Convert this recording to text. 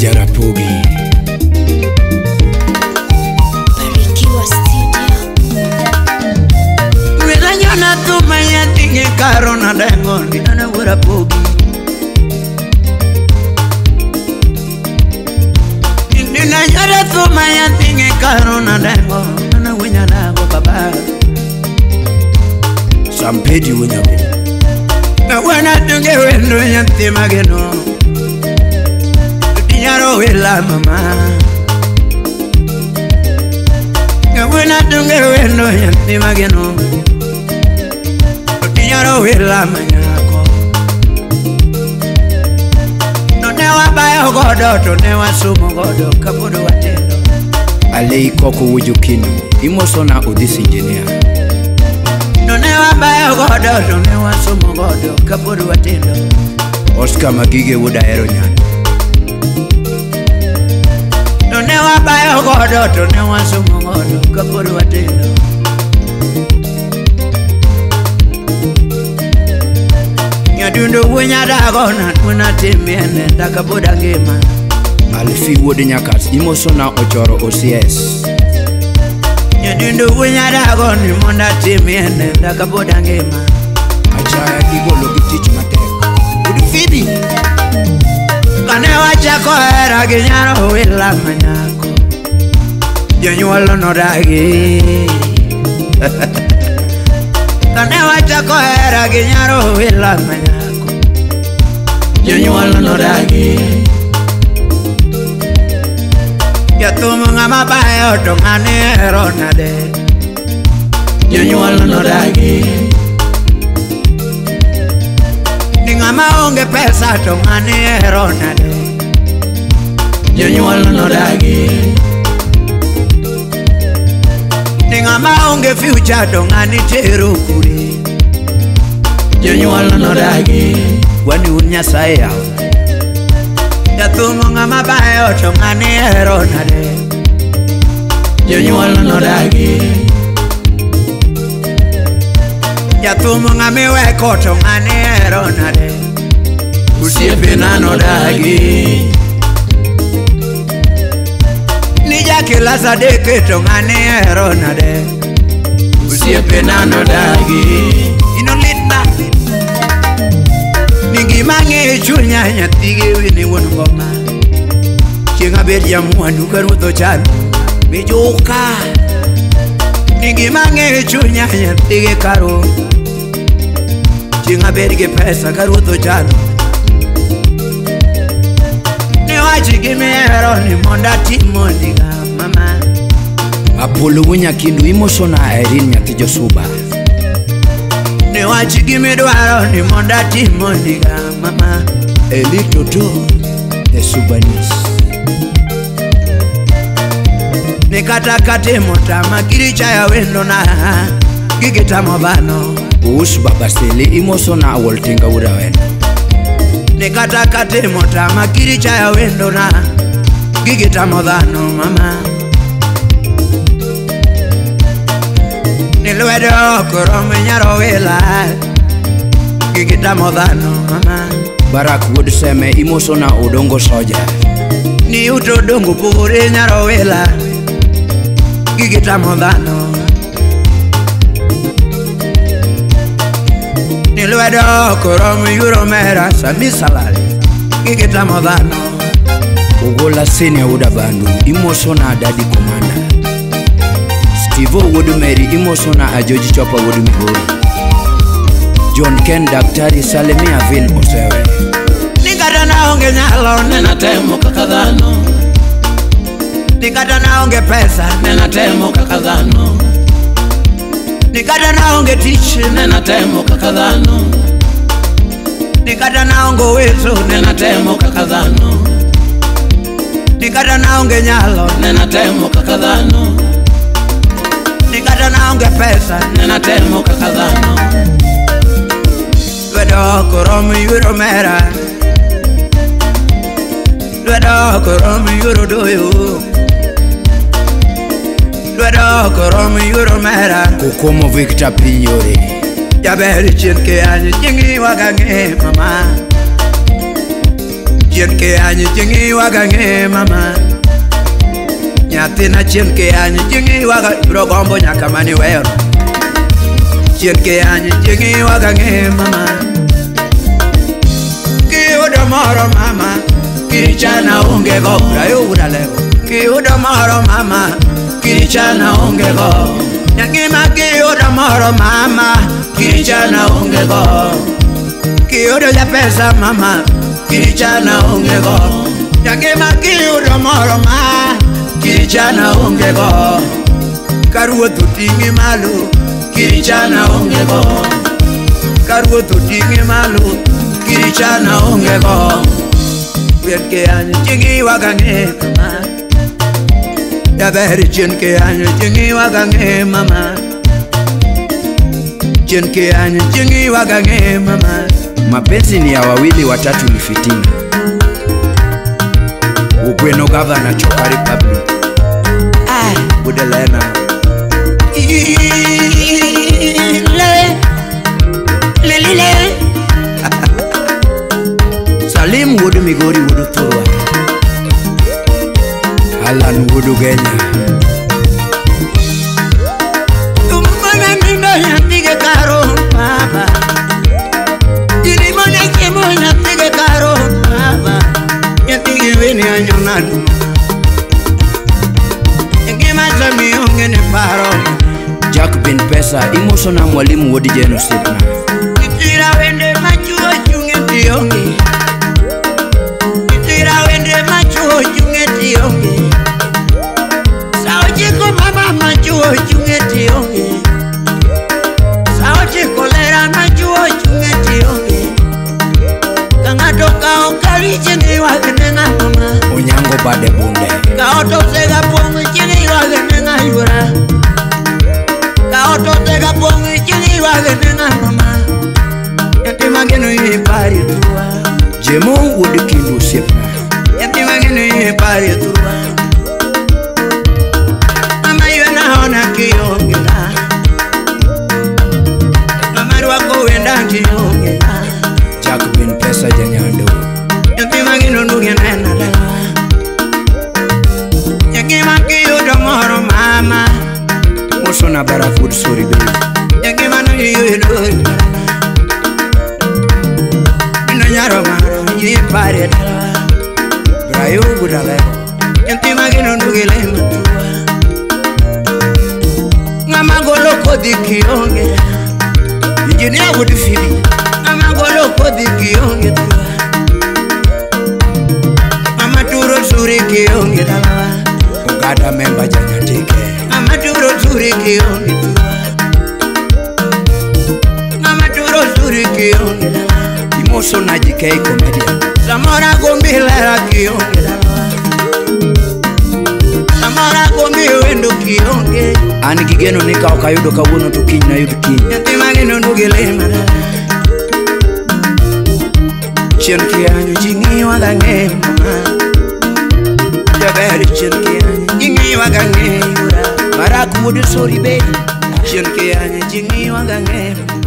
Jarapogi Barikiwa Studio. Miranyona tuma ya tinge karo na dengo Nina Jarapogi Nina tuma ya tinge karo na dengo Nina winyanago baba Sampedi Winyago Na wana tunge wendo ya tima geno Tinyaro wila mama Na wana tunge wendo ya tima geno Tinyaro wila manyako No newa bayo godo to newa sumo godo Kapodo watendo Alei Koko Wujukino Imosona Odis Engineer No newa bayo godo to newa sumo godo Kapodo watendo Oscar Magige Wudaero Nyano No newa bayo godo to newa sumo godo Kapodo watendo Nyadundo wenya dagona Tuna timiene Dakapoda ngema Alfi Wode Nyakas Imosona Ochoro OCS Nyadundo wenya dagona Monda timiene Dakapoda ngema Achaya Kigolo Gitich Matek Udu Fidi Kane wachako era ginyaro wila manyako Jonyuolo no dagi Kane wachako era ginyaro wila manyako Jonyuolo no dagi Yatumu ngama bayo to ngane ero nade Jonyuolo no dagi Ngama onge pesa to ngane ero nade Jonyuolo no dagi Ngama onge future to ngane tero kuri Jonyuolo no dagi Wani Unyasaye Yao Yatumu ngama bayo to ngane ero nade Jonyuolo no dagi Yatumu ngame weko to ngane ero nade Usiepe nano dagi Nija kila sadeke to ngane ero nade Usiepe nano dagi Ino linda Ningi mange chunya nyatige wini wonungoma Chinga bedia mwandu karutho chanu Bejoka Ningi mange chunya nyatige karo Chinga berige pesa karutho chanu Ni wachigi mero ni monda timoniga mama Apollo Winyakindu Imosona Irene Nyathi Josuba Ni wachigi midwaro ni monda timoniga mama Elito To The Subanese Ni katakate motama kiricha ya wendo na Gigita mobano Uus Babasele Imosona Waltenga Uraweno Ni katakate motama kiricha ya wendo na Gigita mobano mama Ni lwedo korome nyaro wela Gigita mobano mama Barak Woodseme Imosona Odongo Soja Ni uto dongo pugure nyaro wela Gigita mobano Ni lwedo korome yuro mera Samisalali Gigita mobano Ugola Senior Udabandu Imosona Daddy Commander Steve Woodmeri Imosona Ajoji Chopa Woodmihuri John Ken Daktari Salemia Vil Osewe Nikata naonge nyalo nena temo kakadhano Nikata naonge pesa nena temo kakadhano Nikata naonge tichi nena temo kakadhano Nikata naonge wezo nena temo kakadhano Nikata naonge nyalo nena temo kakadhano Nikata naonge pesa nena temo kakadhano Lwedo koromi yuro mera Lwedo koromi yuro doyo Lwedo koromi yuro mera Kokomo Victor Pinyore Jaberi chitke anyi jingi wagange mama chien ke anyi jingi waga nge mama nyatina chien ke anyi jingi waga bro gombo nyaka mani wero chien ke anyi jingi waga nge mama ki udo moro mama kirichana unge go brayo udalego ki udo moro mama kirichana unge go nyangima ki udo moro mama kirichana unge go ki udo ya pesa mama kirichana unge go nyangima ki udo moro mama kirichana unge go karuo tutingi malu kirichana unge go karuo tutingi malu kirichana unge go Perché anni jingi wagange mama ya beri jinke anni jingi wagange mama jinke anni jingi wagange mama Mapenzi ni ya wawili watatu ni fitina. Ugweno Governor Chokari Public Budelena le Salim Wudu Migori Wudu Turwa Alan Wudu Genya Tumana nino yantige karo baba Dilimone kemo yantige karo baba Yantige weni anyonadu Ngema zami ongene paro Jack bin Pesa imoso na mwalimu Wodi Jeno Sipna Kitira wende machuo chunge tiongi Wende machuo chunge tionge Sao chiko mama machuo chunge tionge Sao chiko lera machuo chunge tionge Kangato kao kari chini wagenenga mama Onyango Bade Bunde Kao tosega pongi chini wagenenga yura Kao tosega pongi chini wagenenga mama Yati mageno yipari tuwa Jemo Wodi Kindu Sipna Yati mageno yipari tuwa Mama yuena hona kiyongela Mama ruwako wenda kiyongela Jack bin Pesa Janyando Yati mageno nugena dalawa Yaki maki yudo moro mama Moso na Barafood Sorry Baby Yaki manu yudo Nyaro maro yipari dalawa Brayo Budalego Yanti mageno nugele matuwa Ngama golo kodi kiyonge Engineer Wudi Fili Ngama golo kodi kiyonge tuwa Ngama turo suri kiyonge dalawa Ugada member Janyatike Ngama turo suri kiyonge tuwa Ngama turo suri kiyonge dalawa Imoso na JK Comedian Samora gombila kiyonge dalawa Samora gombi wendo kiyonge Ani kigeno nika wakayudo kawuno tukini na yudu kini Yanti mageno nugele madala Chien kianyu jingi wagange mama Jaberi chien kianyu jingi wagange yura Barack Wudi Sorry Baby Chien kianyu jingi wagange mama